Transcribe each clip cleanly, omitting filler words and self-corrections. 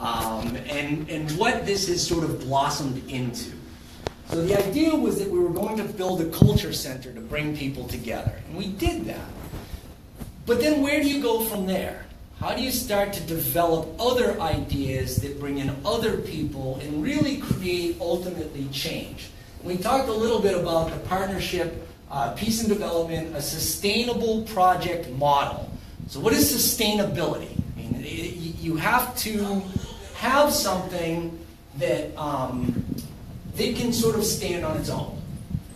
and what this has sort of blossomed into. So the idea was that we were going to build a culture center to bring people together, and we did that. But then where do you go from there? How do you start to develop other ideas that bring in other people and really create, ultimately, change? We talked a little bit about the partnership, peace and development, a sustainable project model. So what is sustainability? I mean, you have to have something that that can sort of stand on its own.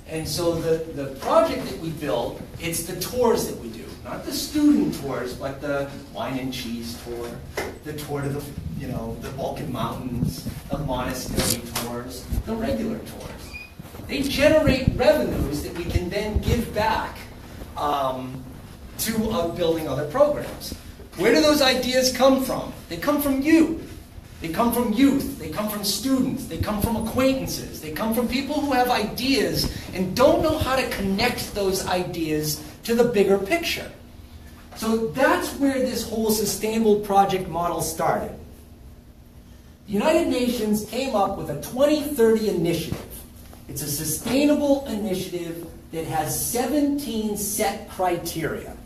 And so the project that we built, it's the tours that we do. Not the student tours, but the wine and cheese tour, the tour to the Balkan Mountains, the monastery tours, the regular tours. They generate revenues that we can then give back to building other programs. Where do those ideas come from? They come from you. They come from youth. They come from students. They come from acquaintances. They come from people who have ideas and don't know how to connect those ideas to the bigger picture. So that's where this whole sustainable project model started. The United Nations came up with a 2030 initiative. It's a sustainable initiative that has 17 set criteria.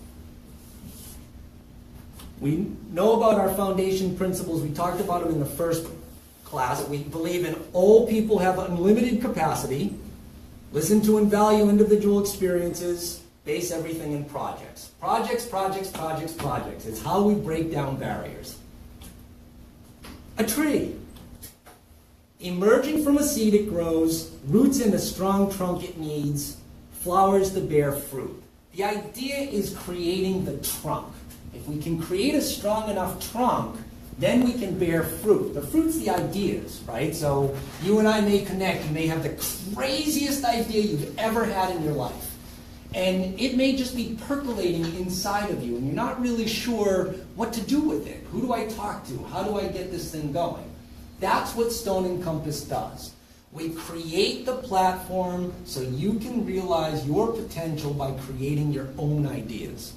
We know about our foundation principles. We talked about them in the first class. We believe in all people have unlimited capacity, listen to and value individual experiences, base everything in projects. Projects, projects, projects, projects. It's how we break down barriers. A tree. Emerging from a seed it grows, roots in a strong trunk it needs, flowers to bear fruit. The idea is creating the trunk. If we can create a strong enough trunk, then we can bear fruit. The fruit's the ideas, right? So you and I may connect. You may have the craziest idea you've ever had in your life. And it may just be percolating inside of you, and you're not really sure what to do with it. Who do I talk to? How do I get this thing going? That's what Stone and Compass does. We create the platform so you can realize your potential by creating your own ideas.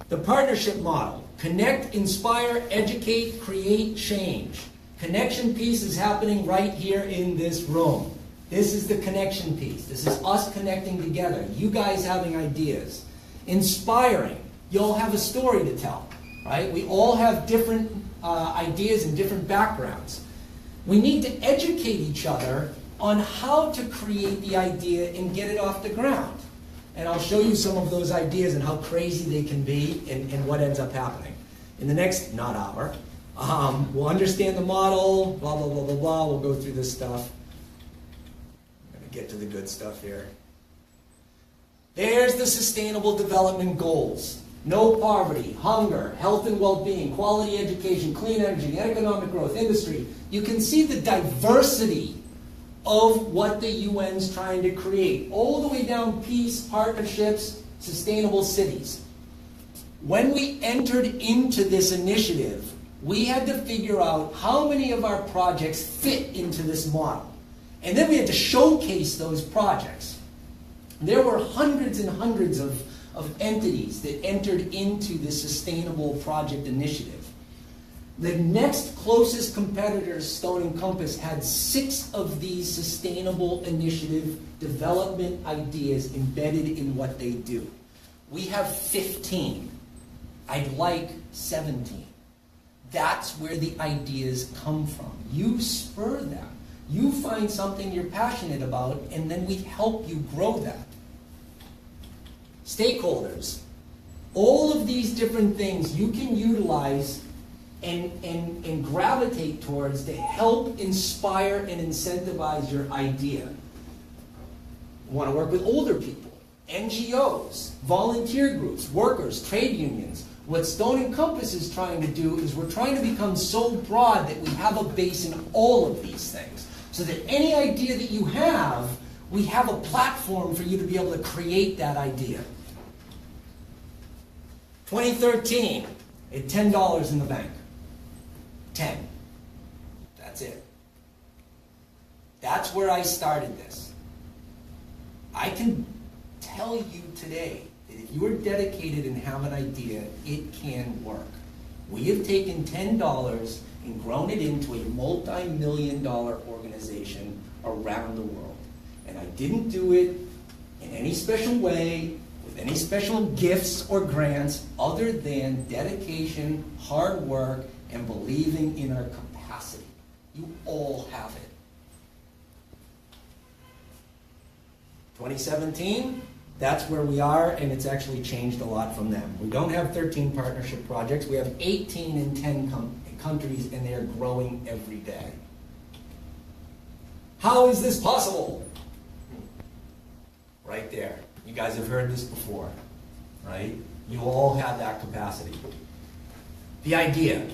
The partnership model. Connect, inspire, educate, create, change. Connection piece is happening right here in this room. This is the connection piece. This is us connecting together. You guys having ideas. Inspiring. You all have a story to tell, right? We all have different ideas and different backgrounds. We need to educate each other on how to create the idea and get it off the ground. And I'll show you some of those ideas and how crazy they can be and what ends up happening. In the next, not hour, we'll understand the model, blah, blah, blah, blah, blah. We'll go through this stuff. I'm going to get to the good stuff here. There's the Sustainable Development Goals. No poverty, hunger, health and well-being, quality education, clean energy, economic growth, industry. You can see the diversity of what the UN's trying to create, all the way down peace, partnerships, sustainable cities. When we entered into this initiative, we had to figure out how many of our projects fit into this model. And then we had to showcase those projects. There were hundreds and hundreds of entities that entered into this sustainable project initiative. The next closest competitors, Stone and Compass, had 6 of these sustainable initiative development ideas embedded in what they do. We have 15. I'd like 17. That's where the ideas come from. You spur them. You find something you're passionate about, and then we help you grow that. Stakeholders. All of these different things you can utilize and gravitate towards to help inspire and incentivize your idea. You want to work with older people, NGOs, volunteer groups, workers, trade unions. What Stone and Compass is trying to do is we're trying to become so broad that we have a base in all of these things. So that any idea that you have, we have a platform for you to be able to create that idea. 2013, at $10 in the bank. 10. That's it. That's where I started this. I can tell you today that if you are dedicated and have an idea, it can work. We have taken $10 and grown it into a multi-million-dollar organization around the world. And I didn't do it in any special way, with any special gifts or grants, other than dedication, hard work, and believing in our capacity. You all have it. 2017, that's where we are, and it's actually changed a lot from then. We don't have 13 partnership projects. We have 18 in 10 countries, and they are growing every day. How is this possible? Right there. You guys have heard this before, right? You all have that capacity. The idea.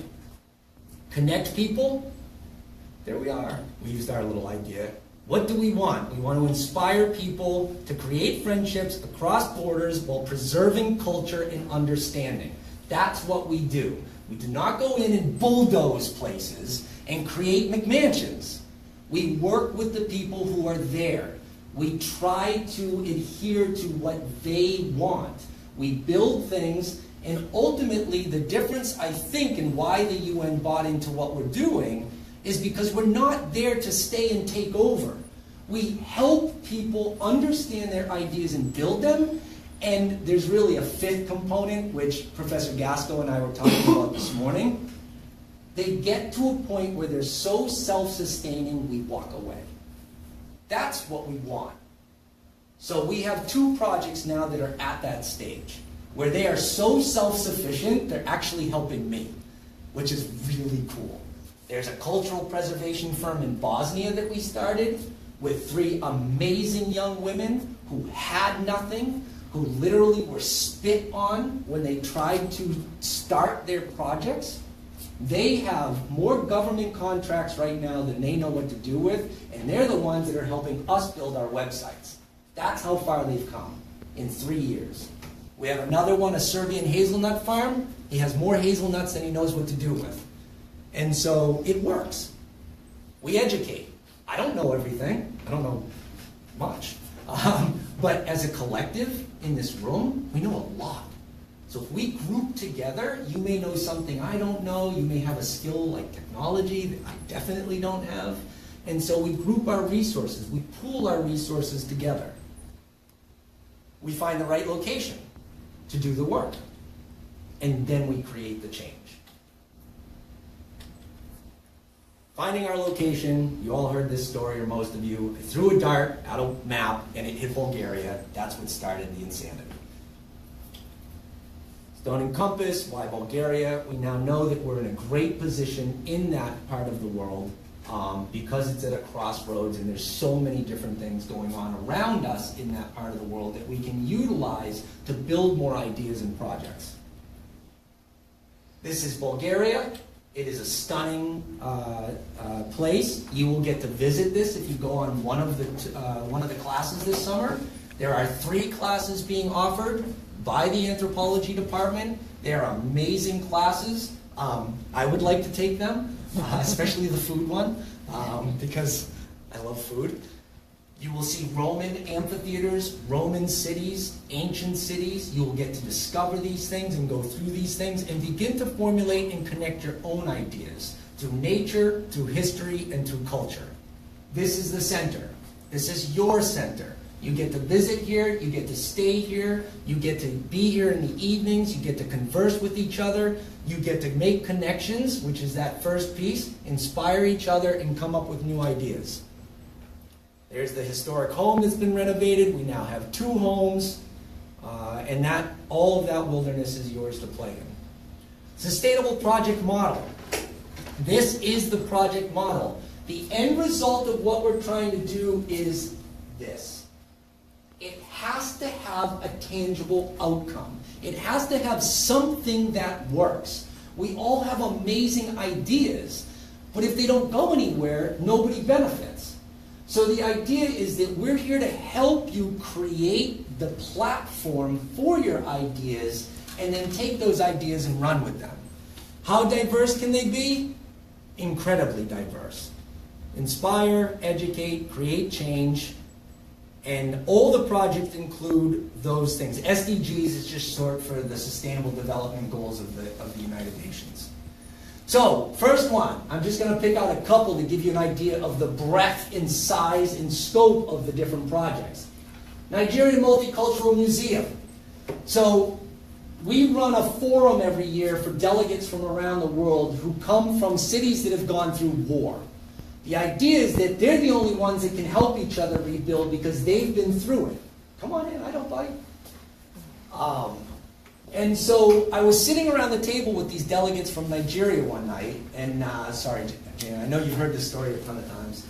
Connect people. There we are. We used our little idea. What do we want? We want to inspire people to create friendships across borders while preserving culture and understanding. That's what we do. We do not go in and bulldoze places and create McMansions. We work with the people who are there. We try to adhere to what they want. We build things, and ultimately the difference, I think, in why the UN bought into what we're doing is because we're not there to stay and take over. We help people understand their ideas and build them, and there's really a fifth component, which Professor Gasco and I were talking about this morning. They get to a point where they're so self-sustaining, we walk away. That's what we want. So we have 2 projects now that are at that stage, where they are so self-sufficient, they're actually helping me, which is really cool. There's a cultural preservation firm in Bosnia that we started with 3 amazing young women who had nothing, who literally were spit on when they tried to start their projects. They have more government contracts right now than they know what to do with, and they're the ones that are helping us build our websites. That's how far they've come in 3 years. We have another one, a Serbian hazelnut farm. He has more hazelnuts than he knows what to do with. And so it works. We educate. I don't know everything. I don't know much. But as a collective in this room, we know a lot. So if we group together, you may know something I don't know. You may have a skill like technology that I definitely don't have. And so we group our resources. We pool our resources together. We find the right location to do the work. And then we create the change. Finding our location, you all heard this story, or most of you. I threw a dart at a map and it hit Bulgaria. That's what started the insanity. Stone and compass, why Bulgaria? We now know that we're in a great position in that part of the world because it's at a crossroads and there's so many different things going on around us in that part of the world that we can utilize to build more ideas and projects. This is Bulgaria. It is a stunning place. You will get to visit this if you go on one of the classes this summer. There are 3 classes being offered by the anthropology department. They are amazing classes. I would like to take them, especially the food one, because I love food. You will see Roman amphitheaters, Roman cities, ancient cities. You will get to discover these things and go through these things and begin to formulate and connect your own ideas through nature, through history, and through culture. This is the center. This is your center. You get to visit here, you get to stay here, you get to be here in the evenings, you get to converse with each other, you get to make connections, which is that first piece, inspire each other, and come up with new ideas. There's the historic home that's been renovated. We now have 2 homes, and all of that wilderness is yours to play in. Sustainable project model. This is the project model. The end result of what we're trying to do is this. It has to have a tangible outcome. It has to have something that works. We all have amazing ideas, but if they don't go anywhere, nobody benefits. So the idea is that we're here to help you create the platform for your ideas and then take those ideas and run with them. How diverse can they be? Incredibly diverse. Inspire, educate, create change. And all the projects include those things. SDGs is just short for the Sustainable Development Goals of the United Nations. So, first one, I'm just going to pick out a couple to give you an idea of the breadth and size and scope of the different projects. Nigerian Multicultural Museum. So, we run a forum every year for delegates from around the world who come from cities that have gone through war. The idea is that they're the only ones that can help each other rebuild because they've been through it. Come on in, I don't bite. And so I was sitting around the table with these delegates from Nigeria one night, and sorry, Jan, I know you've heard this story a ton of times.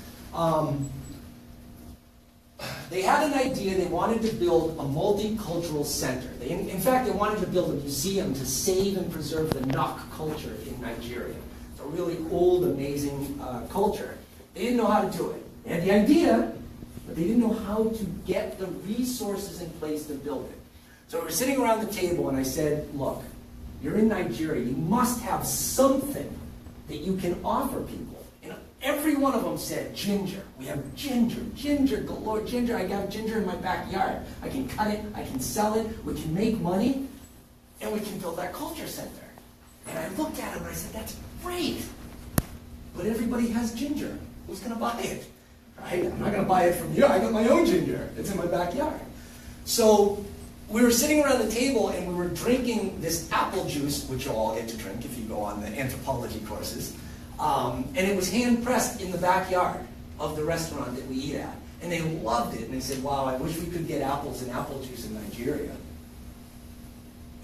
They had an idea. They wanted to build a multicultural center. In fact, they wanted to build a museum to save and preserve the Nok culture in Nigeria. It's a really old, amazing culture. They didn't know how to do it. They had the idea, but they didn't know how to get the resources in place to build it. So we were sitting around the table, and I said, look, you're in Nigeria. You must have something that you can offer people. And every one of them said, ginger. We have ginger, ginger galore, ginger. I got ginger in my backyard. I can cut it, I can sell it, we can make money, and we can build that culture center. And I looked at him and I said, that's great. But everybody has ginger. Who's going to buy it? Right? I'm not going to buy it from you. I got my own ginger. It's in my backyard. So we were sitting around the table and we were drinking this apple juice, which you'll all get to drink if you go on the anthropology courses. And it was hand-pressed in the backyard of the restaurant that we eat at. And they loved it. And they said, wow, I wish we could get apples and apple juice in Nigeria.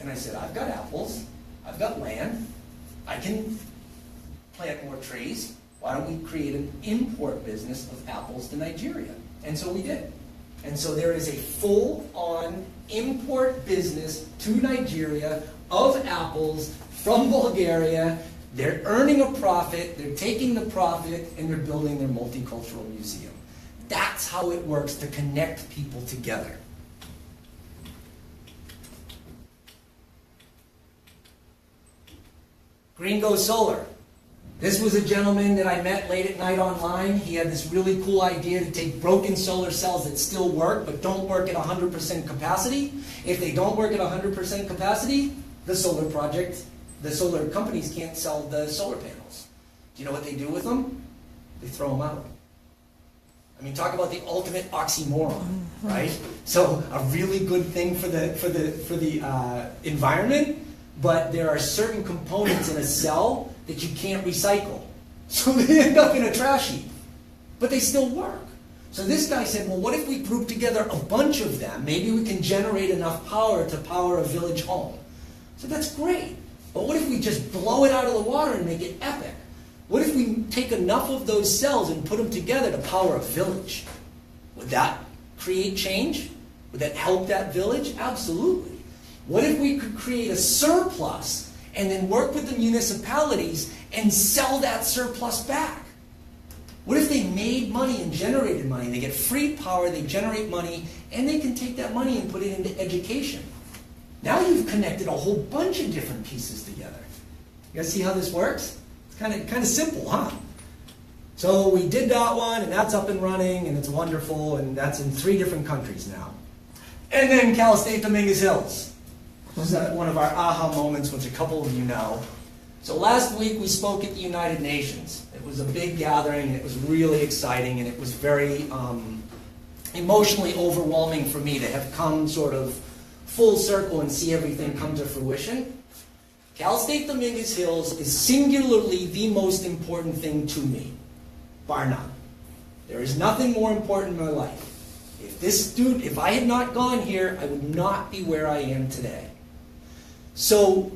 And I said, I've got apples. I've got land. I can plant more trees. Why don't we create an import business of apples to Nigeria? And so we did. And so there is a full-on import business to Nigeria of apples from Bulgaria. They're earning a profit, they're taking the profit, and they're building their multicultural museum. That's how it works to connect people together. Green Goes Solar. This was a gentleman that I met late at night online. He had this really cool idea to take broken solar cells that still work, but don't work at 100% capacity. If they don't work at 100% capacity, the solar companies can't sell the solar panels. Do you know what they do with them? They throw them out. I mean, talk about the ultimate oxymoron, right? So a really good thing for the environment, but there are certain components in a cell that you can't recycle. So they end up in a trash heap. But they still work. So this guy said, well, what if we group together a bunch of them? Maybe we can generate enough power to power a village home. So that's great. But what if we just blow it out of the water and make it epic? What if we take enough of those cells and put them together to power a village? Would that create change? Would that help that village? Absolutely. What if we could create a surplus and then work with the municipalities and sell that surplus back? What if they made money and generated money? They get free power, they generate money, and they can take that money and put it into education. Now you've connected a whole bunch of different pieces together. You guys see how this works? It's kind of simple, huh? So we did that one, and that's up and running, and it's wonderful, and that's in 3 different countries now. And then Cal State Dominguez Hills. This is one of our aha moments, which a couple of you know. So last week we spoke at the United Nations. It was a big gathering, and it was really exciting, and it was very emotionally overwhelming for me to have come sort of full circle and see everything come to fruition. Cal State Dominguez Hills is singularly the most important thing to me, bar none. There is nothing more important in my life. If I had not gone here, I would not be where I am today. So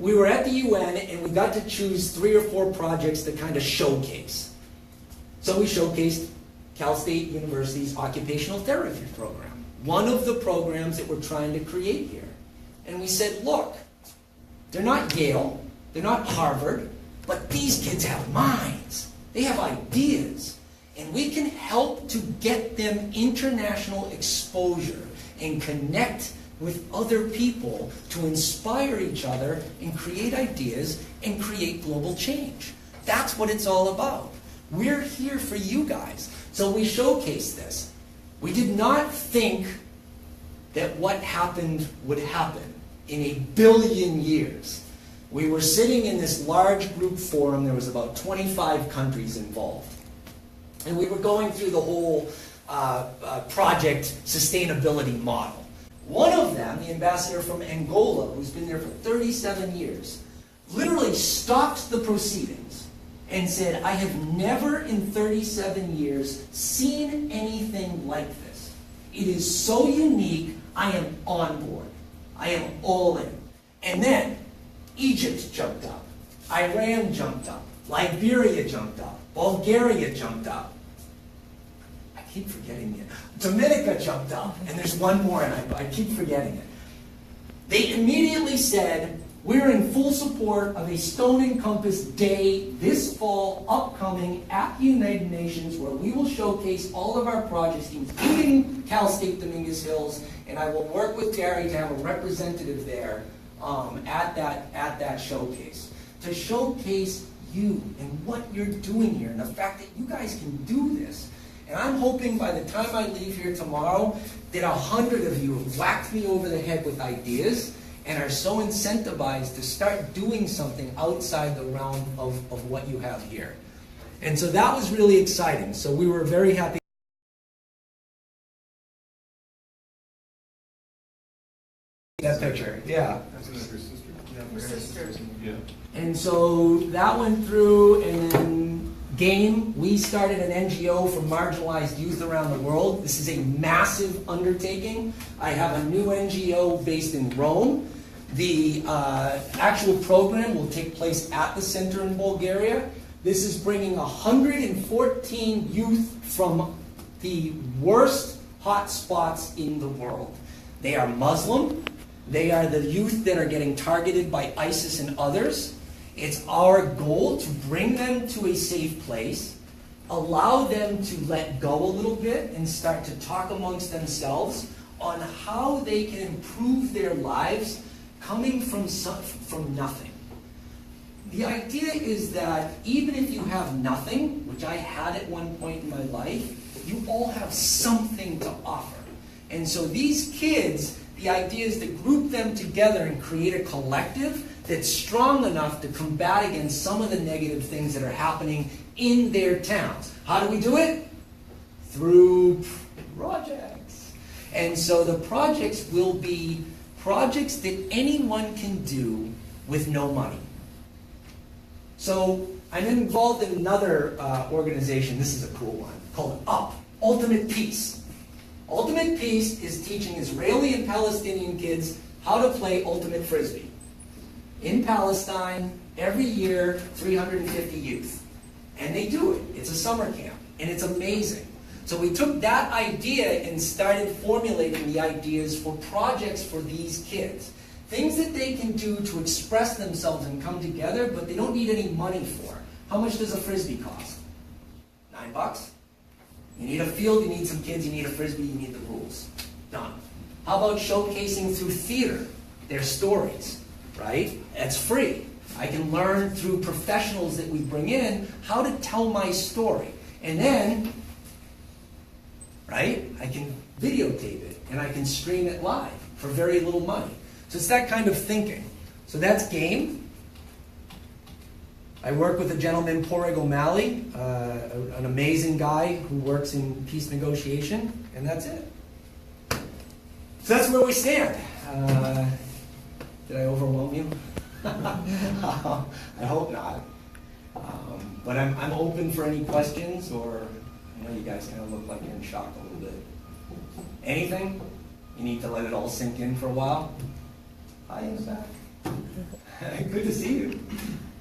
we were at the UN and we got to choose 3 or 4 projects to kind of showcase. So we showcased Cal State University's occupational therapy program, one of the programs that we're trying to create here. And we said, look, they're not Yale, they're not Harvard, but these kids have minds. They have ideas. And we can help to get them international exposure and connect with other people to inspire each other and create ideas and create global change. That's what it's all about. We're here for you guys. So we showcase this. We did not think that what happened would happen in 1 billion years. We were sitting in this large group forum. There was about 25 countries involved. And we were going through the whole project sustainability model. One of them, the ambassador from Angola, who's been there for 37 years, literally stopped the proceedings and said, I have never in 37 years seen anything like this. It is so unique, I am on board. I am all in. And then Egypt jumped up, Iran jumped up, Liberia jumped up, Bulgaria jumped up. I keep forgetting it. Dominica jumped up, and there's one more, and I keep forgetting it. They immediately said, we're in full support of a Stone and Compass Day this fall, upcoming at the United Nations, where we will showcase all of our projects, including Cal State Dominguez Hills, and I will work with Terry to have a representative there at that showcase, to showcase you and what you're doing here, and the fact that you guys can do this. And I'm hoping by the time I leave here tomorrow that 100 of you have whacked me over the head with ideas and are so incentivized to start doing something outside the realm of what you have here. And so that was really exciting. So we were very happy. That picture, yeah. That's her sister. Her sister. Yeah. And so that went through, and then GAME, we started an NGO for marginalized youth around the world. This is a massive undertaking. I have a new NGO based in Rome. The actual program will take place at the center in Bulgaria. This is bringing 114 youth from the worst hot spots in the world. They are Muslim. They are the youth that are getting targeted by ISIS and others. It's our goal to bring them to a safe place, allow them to let go a little bit and start to talk amongst themselves on how they can improve their lives coming from nothing. The idea is that even if you have nothing, which I had at one point in my life, you all have something to offer. And so these kids, the idea is to group them together and create a collective that's strong enough to combat against some of the negative things that are happening in their towns. How do we do it? Through projects. And so the projects will be projects that anyone can do with no money. So I'm involved in another organization, this is a cool one, called UP, Ultimate Peace. Ultimate Peace is teaching Israeli and Palestinian kids how to play ultimate frisbee. In Palestine, every year, 350 youth. And they do it. It's a summer camp, and it's amazing. So we took that idea and started formulating the ideas for projects for these kids. Things that they can do to express themselves and come together, but they don't need any money for. How much does a frisbee cost? $9? You need a field, you need some kids, you need a frisbee, you need the rules. Done. How about showcasing through theater their stories, right? That's free. I can learn through professionals that we bring in how to tell my story. And then, right, I can videotape it and I can stream it live for very little money. So it's that kind of thinking. So that's GAME. I work with a gentleman, Poreg O'Malley, an amazing guy who works in peace negotiation, and that's it. So that's where we stand. Did I overwhelm you? I hope not. But I'm open for any questions, or I know you guys kind of look like you're in shock a little bit. Anything? You need to let it all sink in for a while? Hi, in the back. Good to see you.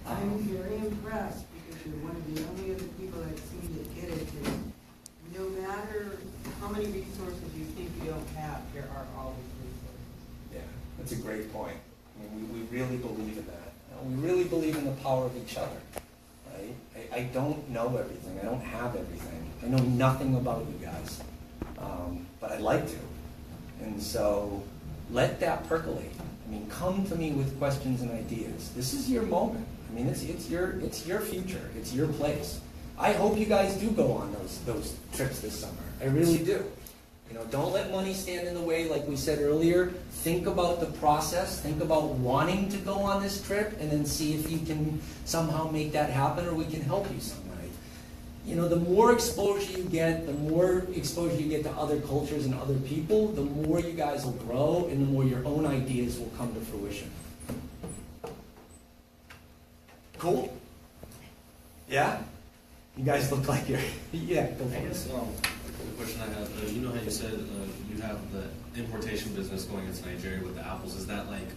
I'm very impressed because you're one of the only other people I've seen that get it. That no matter how many resources you think you don't have, there are always resources. Yeah, that's a great point. I mean, we really believe in that. We really believe in the power of each other. Right? I don't know everything. I don't have everything. I know nothing about you guys, but I'd like to. And so let that percolate. I mean, come to me with questions and ideas. This is your moment. I mean, it's your future. It's your place. I hope you guys do go on those trips this summer. I really do. You know, don't let money stand in the way, like we said earlier. Think about the process, think about wanting to go on this trip, and then see if you can somehow make that happen, or we can help you some way. You know, the more exposure you get, the more exposure you get to other cultures and other people, the more you guys will grow, and the more your own ideas will come to fruition. Cool? Yeah? You guys look like you're, yeah, go for I it. guess the question I have, you know how you said you have the importation business going into Nigeria with the apples. Is that like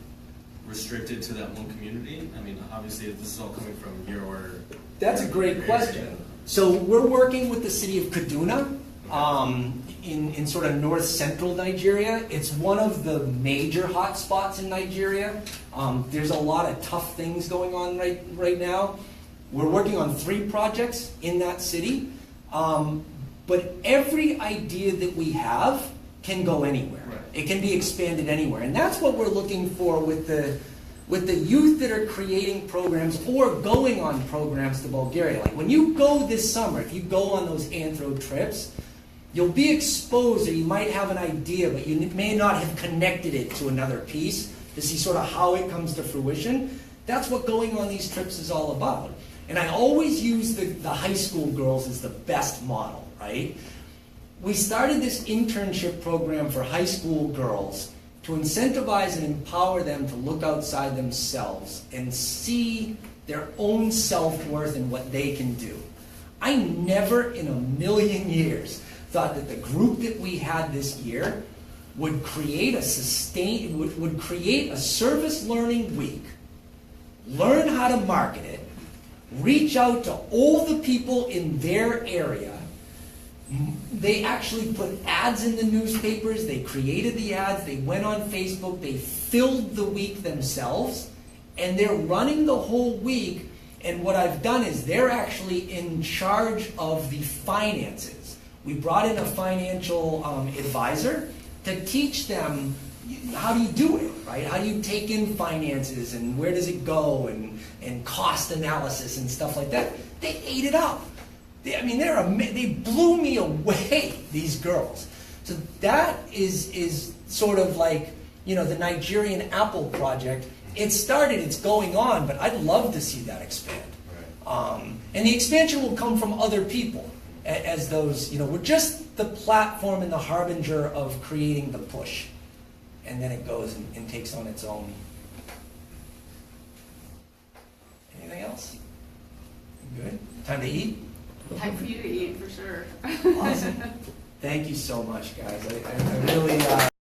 restricted to that one community? I mean, obviously this is all coming from your... That's a great question. So we're working with the city of Kaduna in sort of north central Nigeria. It's one of the major hot spots in Nigeria. There's a lot of tough things going on right now. We're working on 3 projects in that city. But every idea that we have can go anywhere. Right. It can be expanded anywhere. And that's what we're looking for with the youth that are creating programs or going on programs to Bulgaria. Like when you go this summer, if you go on those anthro trips, you'll be exposed, or you might have an idea, but you may not have connected it to another piece to see sort of how it comes to fruition. That's what going on these trips is all about. And I always use the high school girls as the best model, right? We started this internship program for high school girls to incentivize and empower them to look outside themselves and see their own self-worth and what they can do. I never in a million years thought that the group that we had this year would create a service learning week, learn how to market it, reach out to all the people in their area. They actually put ads in the newspapers, they created the ads, they went on Facebook, they filled the week themselves, and they're running the whole week. And what I've done is they're actually in charge of the finances. We brought in a financial advisor to teach them how do you do it, right? How do you take in finances and where does it go and cost analysis and stuff like that. They ate it up. They blew me away, these girls. So that is sort of like, you know, the Nigerian Apple project. It started, it's going on, but I'd love to see that expand. Right. And the expansion will come from other people as those, you know, we're just the platform and the harbinger of creating the push. And then it goes and takes on its own. Anything else? Good? Time to eat? Time for you to eat, for sure. Awesome. Thank you so much, guys. I really...